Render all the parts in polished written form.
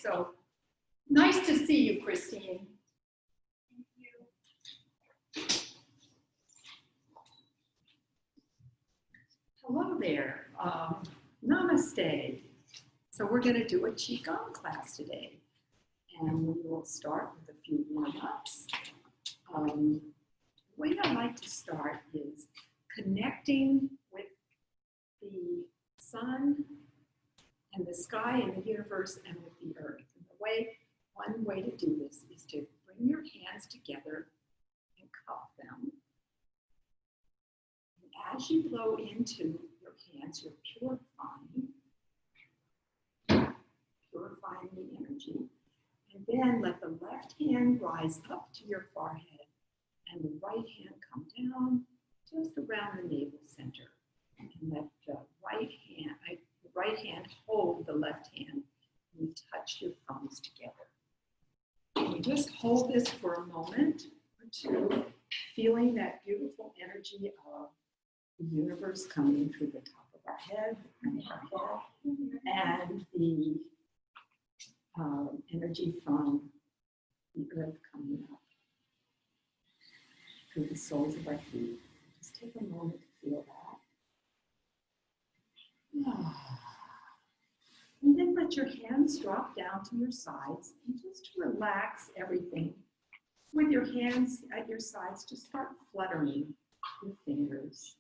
So nice to see you, Christine. Thank you. Hello there. Namaste. So we're going to do a QiGong class today. And we will start with a few warm-ups. The way I like to start is connecting with the sun and the sky and the universe and with the earth. And one way to do this is to bring your hands together and cup them. And as you blow into your hands, you're purifying the energy. And then let the left hand rise up to your forehead and the right hand come down just around the navel center. And let the right hand hold the left hand and you touch your thumbs together. And you just hold this for a moment or two, feeling that beautiful energy of the universe coming through the top of our head, and the energy from the earth coming up through the soles of our feet. Just take a moment to feel that. And then let your hands drop down to your sides and just relax everything. With your hands at your sides, just start fluttering your fingers.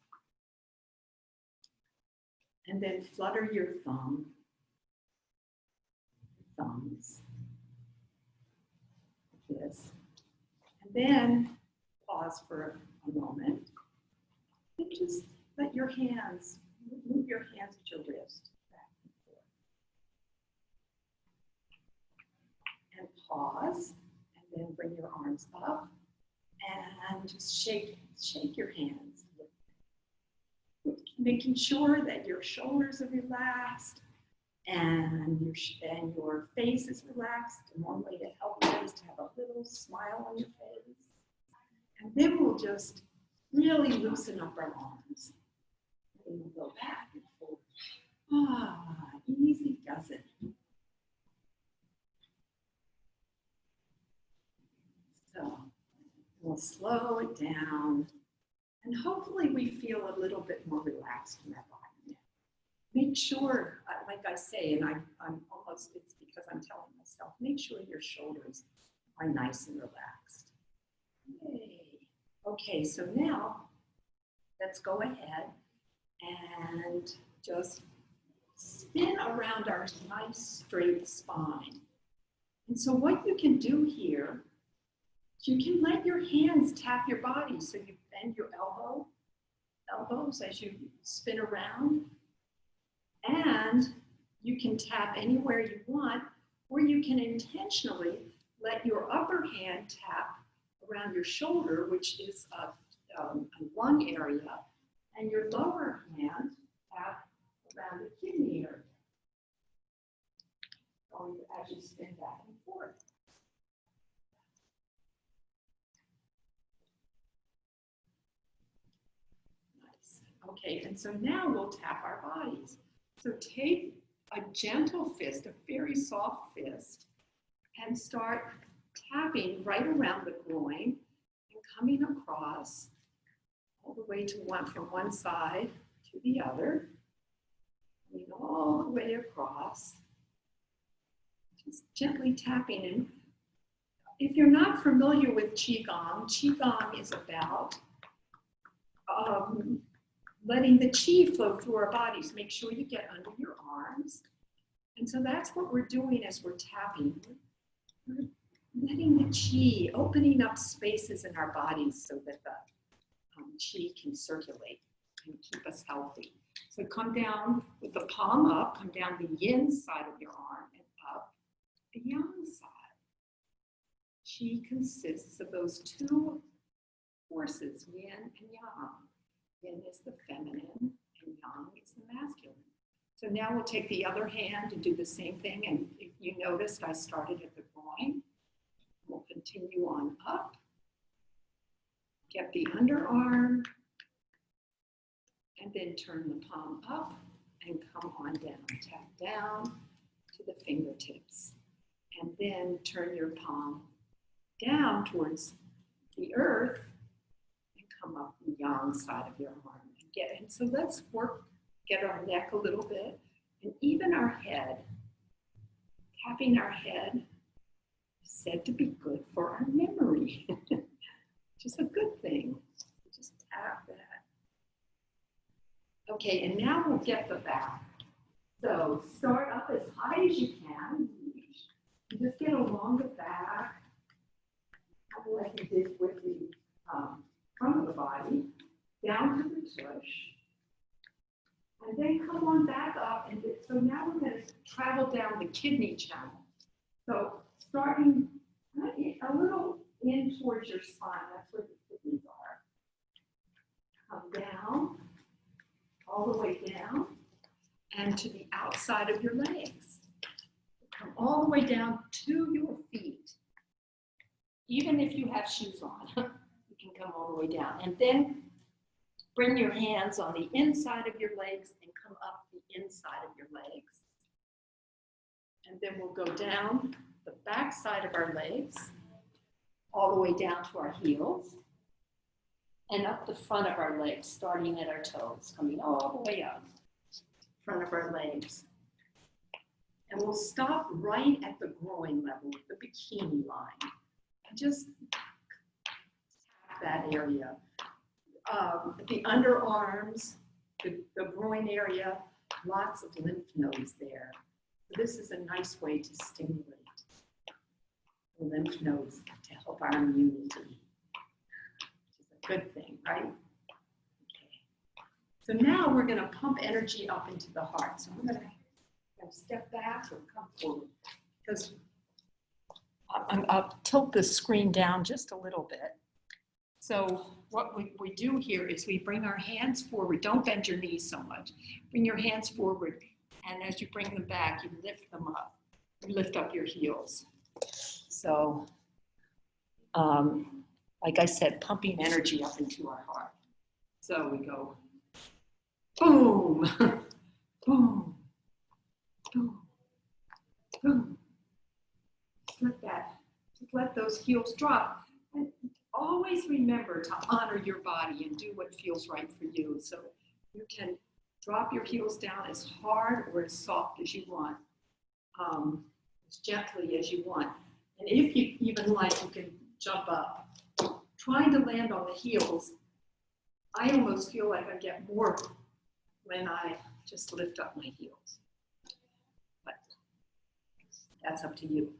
And then flutter your thumbs. Like this. And then pause for a moment. And just let your hands, move your hands at your wrist back and forth. And pause, and then bring your arms up and just shake your hands. Making sure that your shoulders are relaxed and your face is relaxed. And one way to help that is to have a little smile on your face. And then we'll just really loosen up our arms. And we'll go back and forth. Easy does it. So we'll slow it down. And hopefully we feel a little bit more relaxed in our body now. Make sure, like I say, and I'm almost, it's because I'm telling myself, make sure your shoulders are nice and relaxed. Yay. Okay, so now let's go ahead and just spin around our nice straight spine. And so what you can do here, you can let your hands tap your body. So you bend your elbows as you spin around. And you can tap anywhere you want, or you can intentionally let your upper hand tap around your shoulder, which is a lung area, and your lower hand tap around the kidney area. So as you spin back and forth. Okay, and so now we'll tap our bodies. So take a gentle fist, a very soft fist, and start tapping right around the groin and coming across all the way to from one side to the other, coming all the way across, just gently tapping in. If you're not familiar with QiGong is about letting the qi flow through our bodies. Make sure you get under your arms. And so that's what we're doing as we're tapping. We're letting the qi, opening up spaces in our bodies so that the qi can circulate and keep us healthy. So come down with the palm up, come down the yin side of your arm and up the yang side. Qi consists of those two forces, yin and yang. Yin is the feminine and yang is the masculine. So now we'll take the other hand and do the same thing. And if you noticed, I started at the groin. We'll continue on up. Get the underarm. And then turn the palm up and come on down. Tap down to the fingertips. And then turn your palm down towards the earth and come up the yang side of your arm. And so let's get our neck a little bit, and even our head. Tapping our head is said to be good for our memory, which is a good thing. Just tap that. Okay, and now we'll get the back. So start up as high as you can. And just get along the back, kind of like you did with the front of the body, down to the tush. And then come on back up. And so now we're going to travel down the kidney channel. So starting a little in towards your spine, that's where the kidneys are. Come down, all the way down, and to the outside of your legs. Come all the way down to your feet. Even if you have shoes on, you can come all the way down. And then bring your hands on the inside of your legs and come up the inside of your legs. And then we'll go down the back side of our legs, all the way down to our heels, and up the front of our legs, starting at our toes, coming all the way up, front of our legs. And we'll stop right at the groin level, the bikini line. And just tap that area. The underarms, the groin area, lots of lymph nodes there. So this is a nice way to stimulate the lymph nodes to help our immunity, which is a good thing, right? Okay. So now we're going to pump energy up into the heart. So I'm going to step back or come forward, because I'll tilt the screen down just a little bit. So what we do here is we bring our hands forward. Don't bend your knees so much. Bring your hands forward, and as you bring them back, you lift them up. You lift up your heels. So, like I said, pumping energy up into our heart. So we go, boom, boom, boom, boom. Just let those heels drop. And always remember to honor your body and do what feels right for you. So you can drop your heels down as hard or as soft as you want, as gently as you want. And if you even like, you can jump up. Trying to land on the heels, I almost feel like I get more when I just lift up my heels. But that's up to you.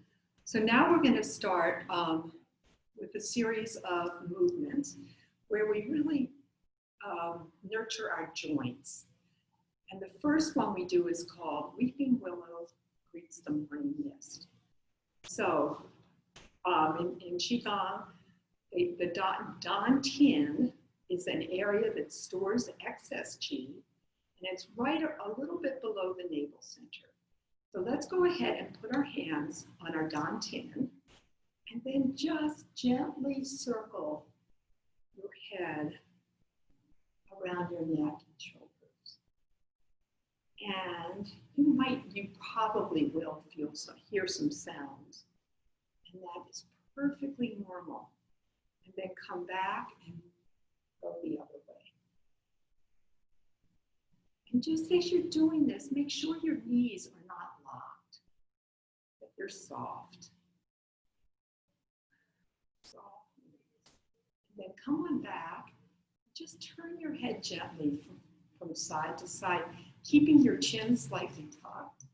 So now we're going to start with a series of movements where we really nurture our joints. And the first one we do is called Weeping Willow Greets the Morning Mist. So in QiGong, the Dan Tien is an area that stores excess qi, and it's right a little bit below the navel center. So let's go ahead and put our hands on our Dan Tien, and then just gently circle your head around your neck and shoulders. And you probably will hear some sounds, and that is perfectly normal. And then come back and go the other way. And just as you're doing this, make sure your knees are not locked, that they're soft. And then come on back. Just turn your head gently from side to side, keeping your chin slightly tucked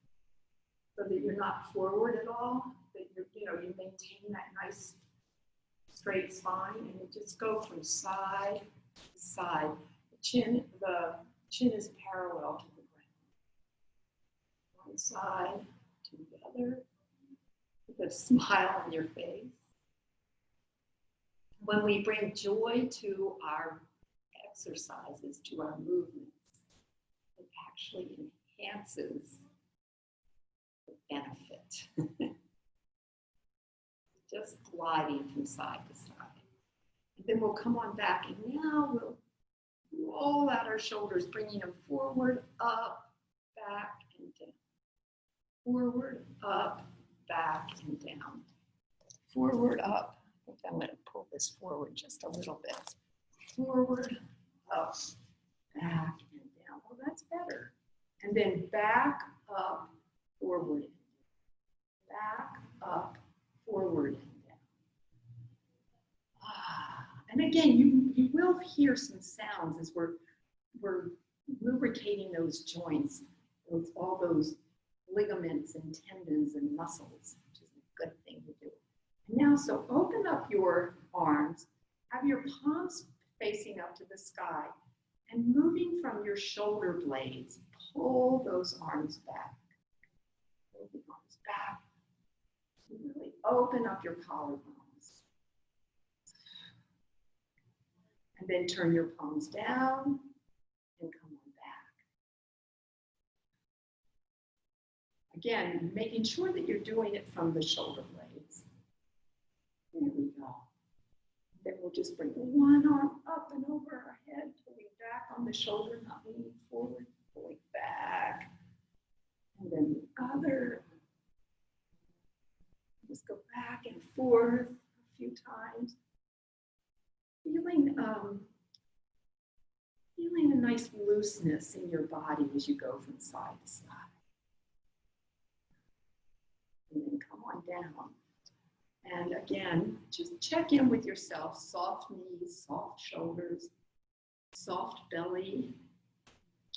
so that you're not forward at all, that you maintain that nice straight spine, and you just go from side to side. The chin is parallel to the ground. One side to the other, with a smile on your face. When we bring joy to our exercises, to our movements, it actually enhances the benefit. Just gliding from side to side. And then we'll come on back, and now we'll roll out our shoulders, bringing them forward, up, back, and down. Forward, up, back and down. Forward, up. I think I'm going to pull this forward just a little bit. Forward, up, back, and down. Oh, that's better. And then back, up, forward, back, up, forward, and down. And again, you will hear some sounds as we're lubricating those joints, all those ligaments and tendons and muscles, which is a good thing to do. And now, so open up your arms, have your palms facing up to the sky, and moving from your shoulder blades, pull those arms back. Pull the arms back. Really open up your collarbones. And then turn your palms down and come on back. Again, making sure that you're doing it from the shoulder blades. There we go. Then we'll just bring one arm up and over our head, pulling back on the shoulder, not leaning forward, pulling back. And then the other. Just go back and forth a few times. Feeling a nice looseness in your body as you go from side to side. And then come on down. And again, just check in with yourself. Soft knees, soft shoulders, soft belly.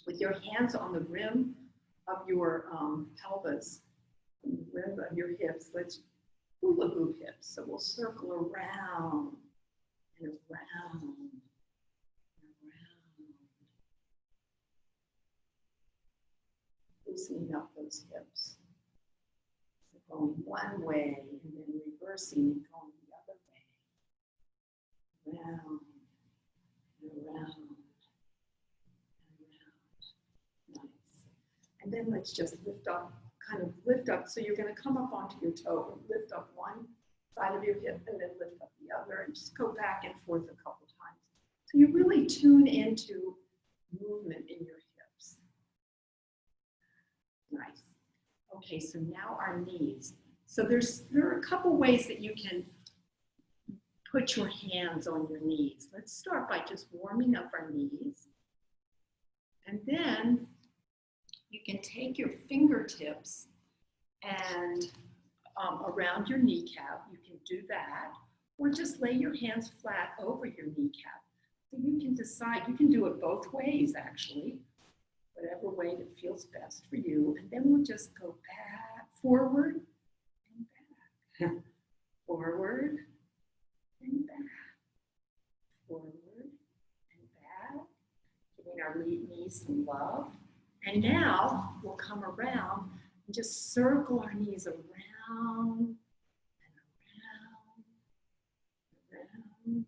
With your hands on the rim of your pelvis, the rim of your hips. Let's hula hoop hips. So we'll circle around and around and around. Loosening up those hips. So going one way and then reversing and going the other way. Around and around and around. Nice. And then let's just lift up, kind of lift up. So you're going to come up onto your toe and lift up one side of your hip and then lift up the other and just go back and forth a couple times. So you really tune into movement in your hips. Nice. Okay, so now our knees. So there are a couple ways that you can put your hands on your knees. Let's start by just warming up our knees. And then you can take your fingertips and around your kneecap, you can do that, or just lay your hands flat over your kneecap. So you can decide, you can do it both ways actually, whatever way that feels best for you. And then we'll just go back, forward and back, forward and back, forward and back, giving our knees some love. And now we'll come around and just circle our knees around and around,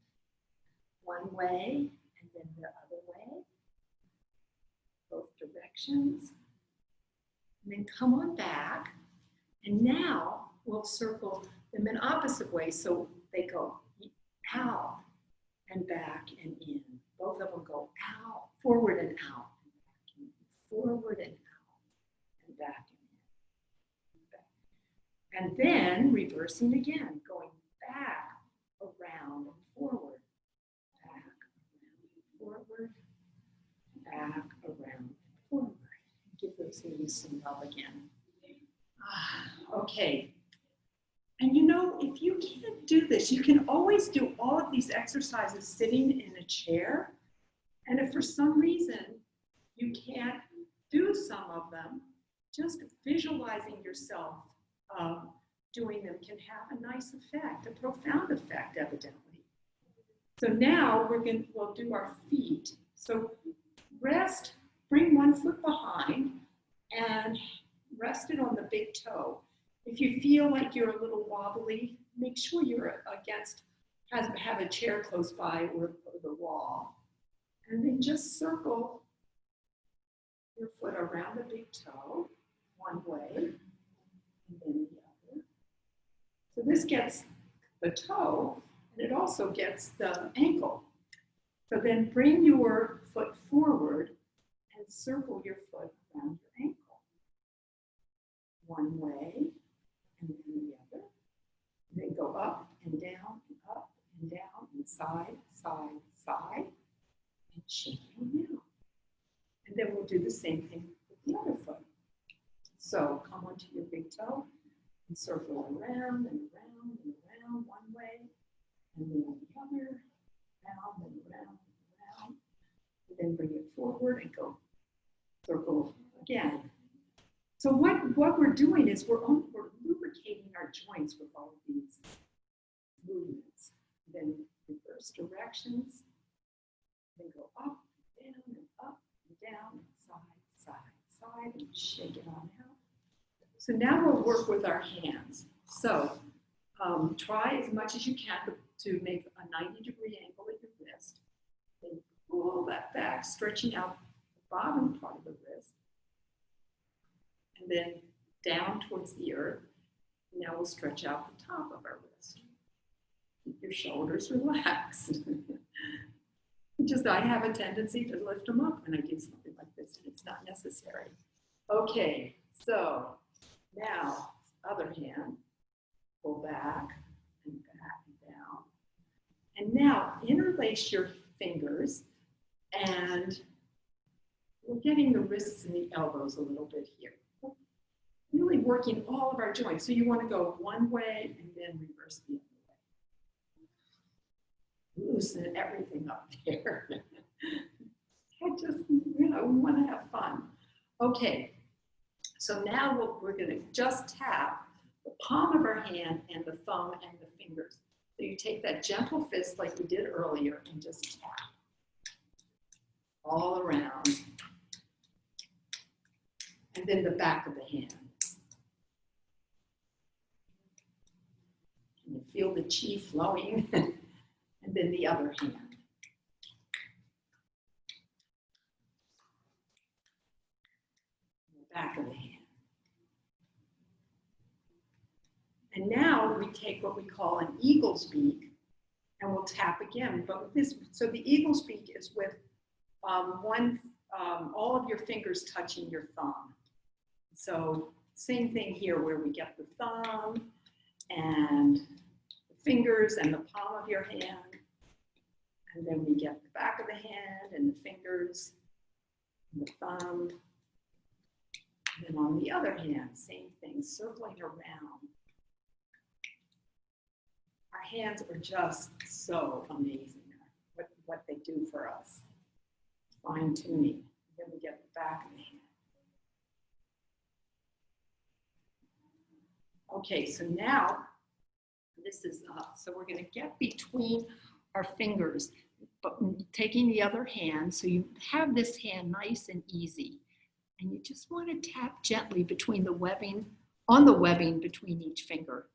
one way and then the other way, both directions. And then come on back, and now we'll circle them in opposite ways, so they go out and back and in. Both of them go out, forward and out, forward and out, and back and in. And then reversing again, going back, around, and forward, back, around, forward, back, around, forward. Give those knees some love again. Okay. And you know, if you can't do this, you can always do all of these exercises sitting in a chair. And if for some reason you can't do some of them, just visualizing yourself doing them can have a nice effect, a profound effect, evidently. So now we'll do our feet. So rest, bring one foot behind and rest it on the big toe. If you feel like you're a little wobbly, make sure you're have a chair close by or the wall. And then just circle your foot around the big toe, one way, and then the other. So this gets the toe, and it also gets the ankle. So then bring your foot forward and circle your foot around your ankle. One way and then the other. And then go up and down and up and down and side, side, side, and shake it on down. And then we'll do the same thing with the other foot. So come onto your big toe and circle around and around and around one way, and then the other, round and around and around. And then bring it forward and go circle again. So what we're doing is we're lubricating our joints with all of these movements. Then reverse directions, then go up, down, and up, and down, and side, side, side, and shake it on out. So now we'll work with our hands. So try as much as you can to make a 90-degree angle at your wrist. Then pull that back, stretching out the bottom part of the wrist. And then down towards the earth. Now we'll stretch out the top of our wrist. Keep your shoulders relaxed. I have a tendency to lift them up when I do something like this, and it's not necessary. Okay, so now, other hand, pull back and down. And now interlace your fingers, and we're getting the wrists and the elbows a little bit here. Really working all of our joints. So you want to go one way and then reverse the other way. Loosen everything up there. I just, we want to have fun. Okay, so now we're going to just tap the palm of our hand and the thumb and the fingers. So you take that gentle fist like we did earlier and just tap all around. And then the back of the hand. And you feel the chi flowing. And then the other hand. And the back of the hand. And now we take what we call an eagle's beak, and we'll tap again. But with this, so the eagle's beak is with all of your fingers touching your thumb. So same thing here, where we get the thumb and the fingers and the palm of your hand. And then we get the back of the hand and the fingers and the thumb. And then on the other hand, same thing, circling around. Our hands are just so amazing, what they do for us. Fine tuning. Then we get the back of the hand. Okay, so now this is so we're going to get between our fingers, but taking the other hand, so you have this hand nice and easy, and you just want to tap gently between the webbing, on the webbing between each finger.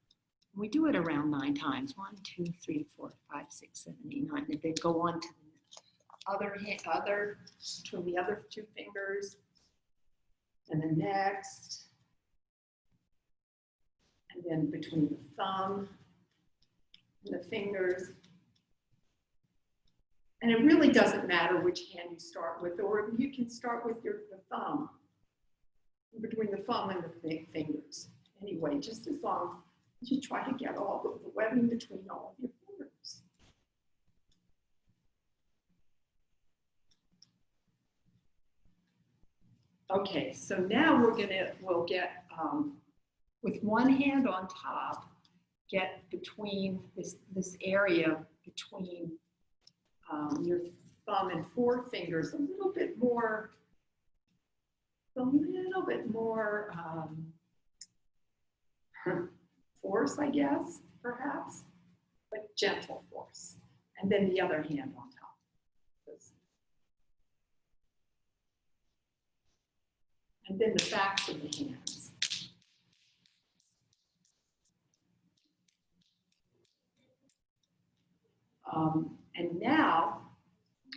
We do it around 9 times. 1, 2, 3, 4, 5, 6, 7, 8, 9, and then go on to the other hand, between the other 2 fingers, and the next, and then between the thumb and the fingers. And it really doesn't matter which hand you start with, or you can start with the thumb, between the thumb and the fingers. Anyway, just as long as you try to get all the webbing between all of your fingers. Okay, so now we'll get, with one hand on top, get between this area between your thumb and forefingers a little bit more force, I guess, perhaps, but gentle force. And then the other hand on top. And then the backs of the hands. And now,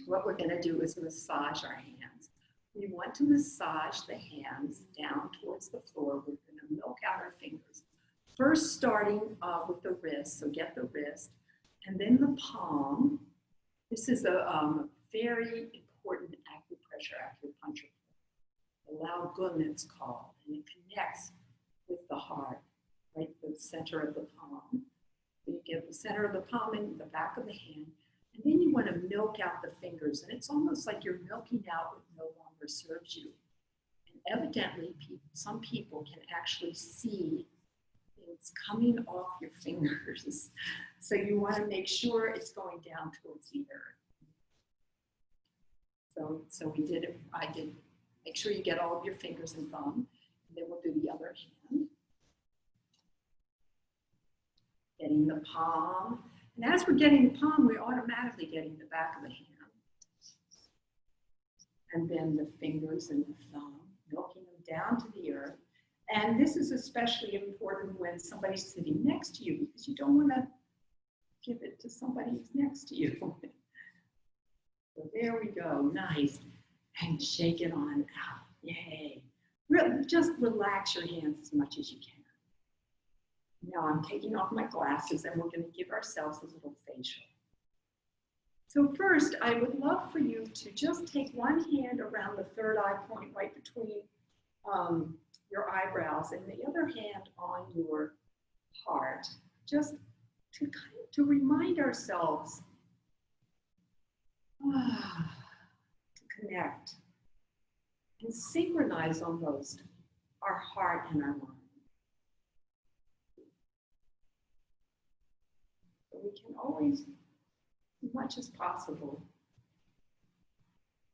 what we're going to do is massage our hands. We want to massage the hands down towards the floor. We're going to milk out our fingers. First, starting with the wrist, so get the wrist, and then the palm. This is a very important acupuncture. The Lao Gun, it's called, and it connects with the heart, right, the center of the palm. You get the center of the palm and the back of the hand, and then you want to milk out the fingers, and it's almost like you're milking out what no longer serves you. And evidently, some people can actually see things coming off your fingers. So you want to make sure it's going down towards the earth. So we did it, I did, make sure you get all of your fingers and thumb, and then we'll do the other hand. Getting the palm, and as we're getting the palm, we're automatically getting the back of the hand. And then the fingers and the thumb, milking them down to the earth. And this is especially important when somebody's sitting next to you, because you don't want to give it to somebody who's next to you. So there we go, nice. And shake it on out, yay. Just relax your hands as much as you can. Now I'm taking off my glasses and we're going to give ourselves a little facial. So first, I would love for you to just take one hand around the third eye point right between your eyebrows and the other hand on your heart, just to remind ourselves to connect and synchronize almost our heart and our mind. So we can always, as much as possible,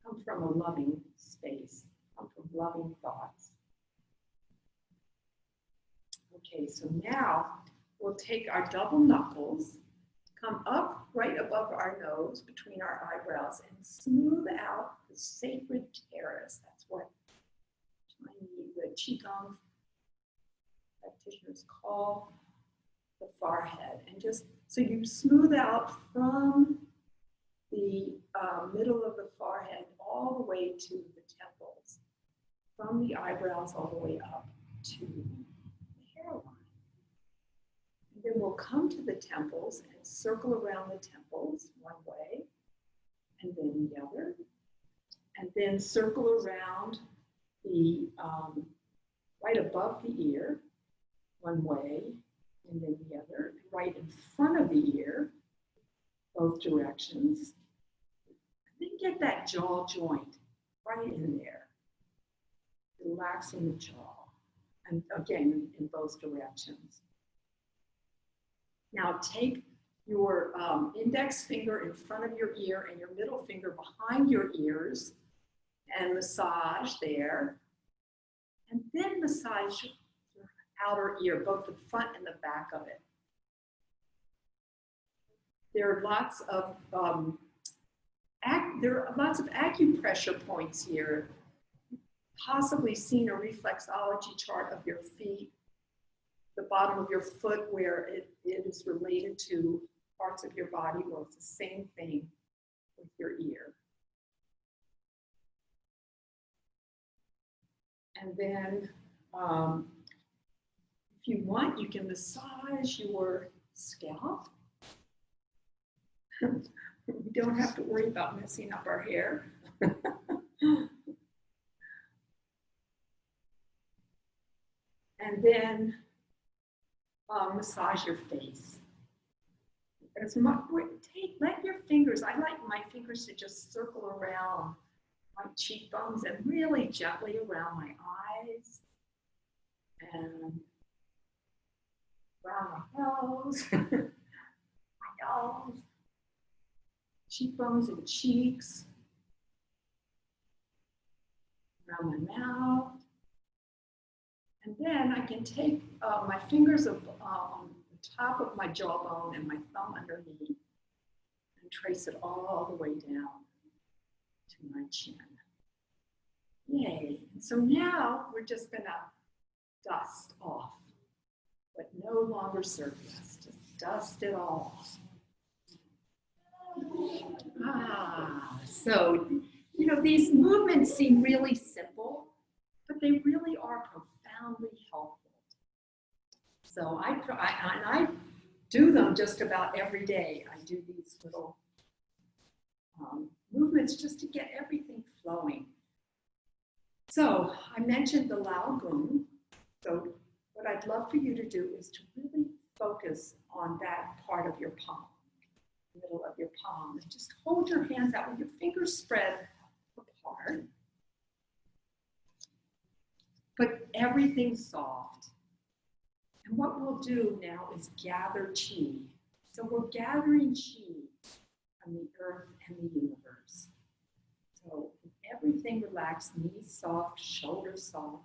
come from a loving space, come from loving thoughts. Okay, so now we'll take our double knuckles, come up right above our nose, between our eyebrows, and smooth out the sacred terrace. That's what the QiGong practitioners call the forehead. And just so you smooth out from the middle of the forehead all the way to the temples, from the eyebrows all the way up to the hairline. And then we'll come to the temples and circle around the temples one way, and then the other, and then circle around the right above the ear one way, and then the other, right in front of the ear, both directions. And then get that jaw joint right in there, relaxing the jaw, and again, in both directions. Now take your index finger in front of your ear and your middle finger behind your ears and massage there. And then massage your outer ear, both the front and the back of it. There are lots of acupressure points here. Possibly seen a reflexology chart of your feet, the bottom of your foot where it is related to parts of your body. Well, it's the same thing with your ear. And then if you want, you can massage your scalp. We don't have to worry about messing up our hair. And then massage your face. Let your fingers, I like my fingers to just circle around my cheekbones and really gently around my eyes and around my nose, cheekbones and cheeks, around my mouth. And then I can take my fingers on the top of my jawbone and my thumb underneath and trace it all the way down to my chin. Yay. And so now we're just going to dust off what no longer serves us. Just dust it all off. So, you know, these movements seem really simple, but they really are profoundly helpful. So I do them just about every day. I do these little movements just to get everything flowing. So I mentioned the Lao Gung. So what I'd love for you to do is to really focus on that part of your palm, the middle of your palm, and just hold your hands out with your fingers spread apart. But everything soft. And what we'll do now is gather chi. So we're gathering chi from the earth and the universe. So everything relaxed, knees soft, shoulders soft,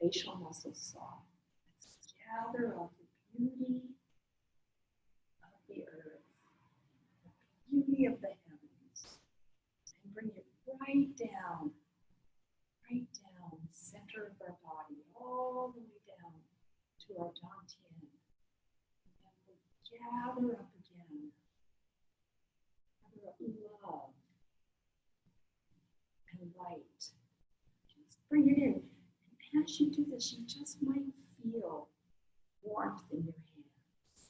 facial muscles soft. Let's gather up the beauty of the earth, the beauty of the heavens, and bring it right down, center of our body, all the way down to our dantian. And we'll gather up again, gather up love and light. Just bring it in. And as you do this, you just might feel warmth in your hands,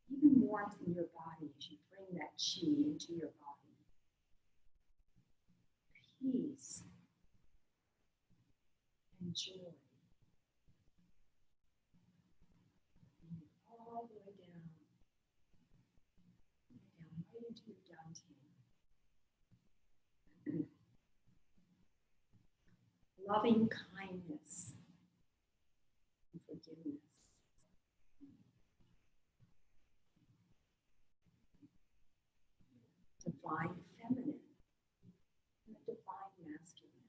even warmth in your body as you bring that chi into your body. Peace and joy. All the way down right into your dantian. Loving kindness and forgiveness. Divine feminine and the divine masculine.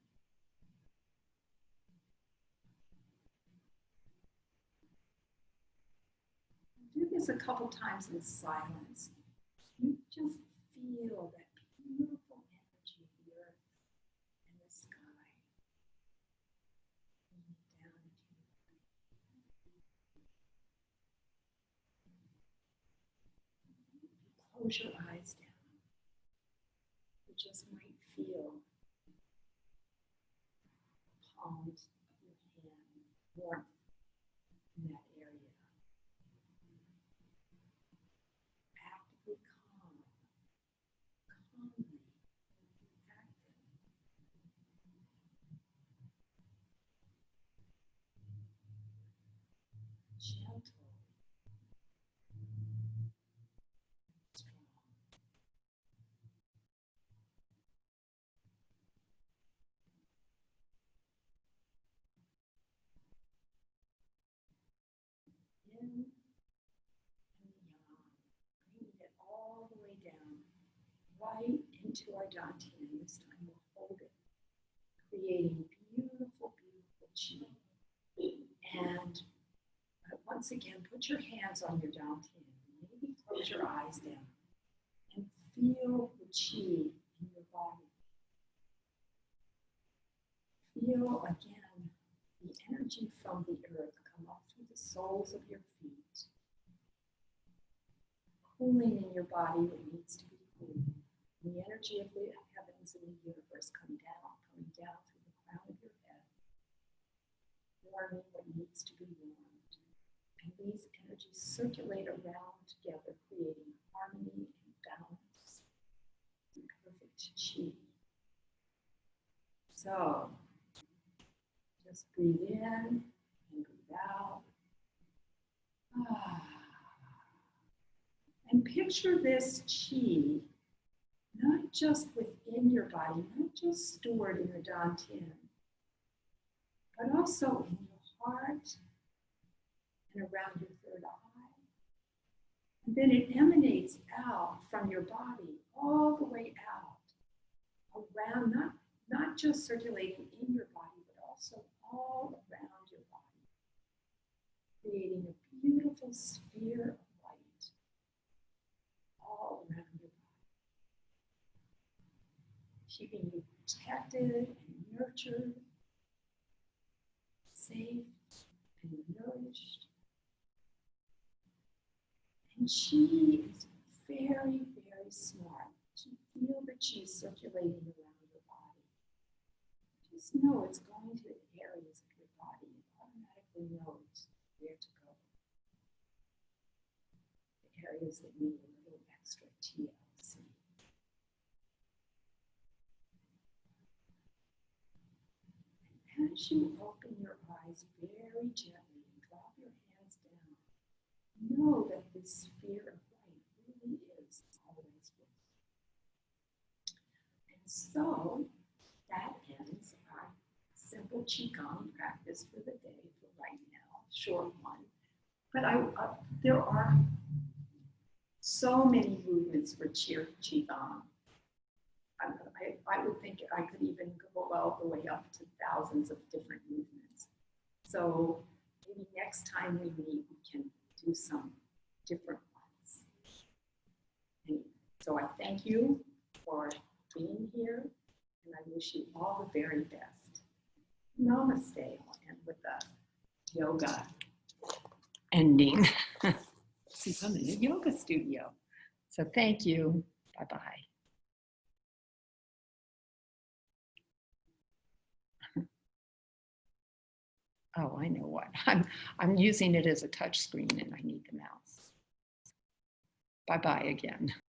Do this a couple times in silence. You just feel that beautiful energy of the earth and the sky. Down into your body. Close your eyes down. You just might feel the palms of your hand warmth in that area. Actively calm, calmly active. Gentle, strong. In and beyond, bringing it all the way down, right into our dantian. This time we'll hold it, creating beautiful, beautiful chi. And once again, put your hands on your dantian. Maybe close your eyes down and feel the chi in your body. Feel again the energy from the earth come up through the soles of your feet, cooling in your body what needs to be cooled. And the energy of the heavens and the universe coming down through the crown of your head, warming what needs to be warmed. And these energies circulate around together, creating harmony and balance and perfect chi. So, just breathe in and breathe out. And picture this chi not just within your body, not just stored in your dantian, but also in your heart and around your third eye. And then it emanates out from your body all the way out, around, not just circulating in your body, but also all around your body, creating a beautiful sphere of light all around your body, keeping you protected and nurtured, safe and nourished. And chi is very, very smart to feel the chi circulating around your body. Just know it's going to areas of your body. It automatically knows where to go. The areas that need a little extra TLC. And as you open your eyes very gently, know that this sphere of light really is always with you. And so that ends our simple QiGong practice for the day for right now, short one. But there are so many movements for QiGong. I would think I could even go all the way up to thousands of different movements. So maybe next time we meet, we can do some different ones. And so I thank you for being here, and I wish you all the very best. Namaste. I'll end with a yoga ending. Since I'm in a yoga studio. So thank you. Bye-bye. Oh, I know what. I'm using it as a touch screen and I need the mouse. Bye-bye again.